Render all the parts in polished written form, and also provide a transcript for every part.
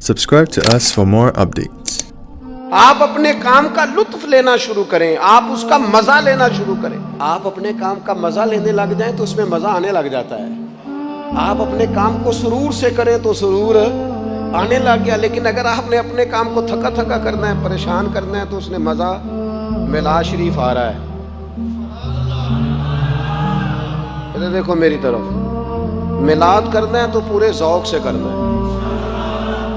Subscribe to us for more updates. आप अपने काम का लुत्फ लेना शुरू करें, आप उसका मजा लेना शुरू करें। आप अपने काम का मजा लेने लग जाएं तो उसमें मजा आने लग जाता है। आप अपने काम को सुरूर से करें तो सुरूर आने लग गया। लेकिन अगर आपने अपने काम को थका थका करना है, परेशान करना है, तो उसने मजा मिलाद शरीफ आ रहा है। इधर देखो मेरी तरफ, मिलाद करना है तो पूरे ज़ौक़ से करना है।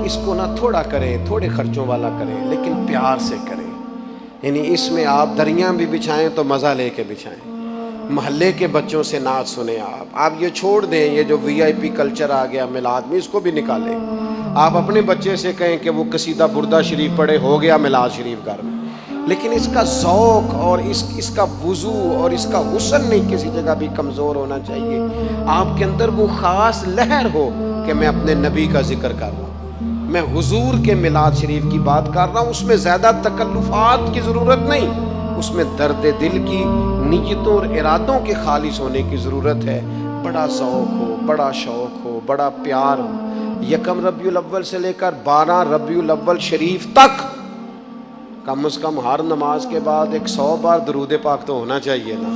इसको ना थोड़ा करें, थोड़े खर्चों वाला करें, लेकिन प्यार से करें। यानी इसमें आप दरियाँ भी बिछाएं तो मज़ा लेके बिछाएं। महल्ले के बच्चों से नात सुने। आप ये छोड़ दें, ये जो VIP कल्चर आ गया मिलाद में, इसको भी निकालें। आप अपने बच्चे से कहें कि वो कसीदा बुर्दा शरीफ पढ़े, हो गया मिलाद शरीफ घर में। लेकिन इसका ज़ौक़ और इसका वज़ू और इसका हुस्न नहीं किसी जगह भी कमज़ोर होना चाहिए। आपके अंदर वो ख़ास लहर हो कि मैं अपने नबी का जिक्र कर रहा हूँ, मैं हुजूर के मिलाद शरीफ की बात कर रहा हूँ। उसमें ज़्यादा तकल्लुफ़ात की ज़रूरत नहीं, उसमें दर्द दिल की नीयतों और इरादों के खालिस होने की ज़रूरत है। बड़ा ज़ौक़ हो, बड़ा शौक़ हो, बड़ा प्यार हो। यकम रबीउल अव्वल से लेकर 12 रबीउल अव्वल शरीफ तक कम से कम हर नमाज के बाद 100 बार दरूद पाक तो होना चाहिए ना।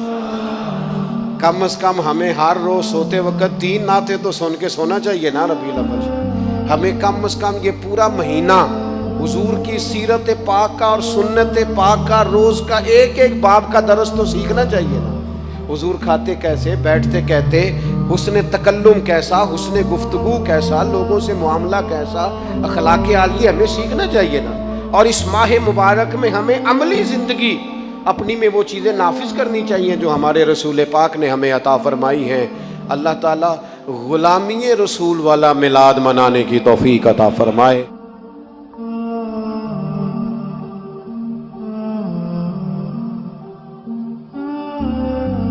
कम से कम हमें हर रोज़ सोते वक्त 3 नाते तो सुन के सोना चाहिए ना रबीउल अव्वल। हमें कम से कम ये पूरा महीना हुजूर की सीरत पाक का और सुन्नत पाक का रोज़ का एक एक बाब का दरस तो सीखना चाहिए ना। हुजूर खाते कैसे, बैठते कहते, हुस्न तकल्लुम कैसा, हुस्न गुफ्तगू कैसा, लोगों से मुआमला कैसा, अखलाक़ आली हमें सीखना चाहिए ना। और इस माह मुबारक में हमें अमली ज़िंदगी अपनी में वो चीज़ें नाफिज करनी चाहिए जो हमारे रसूल पाक ने हमें अता फरमाई हैं। अल्लाह ताला गुलामी रसूल वाला मिलाद मनाने की तौफीक अता फरमाए।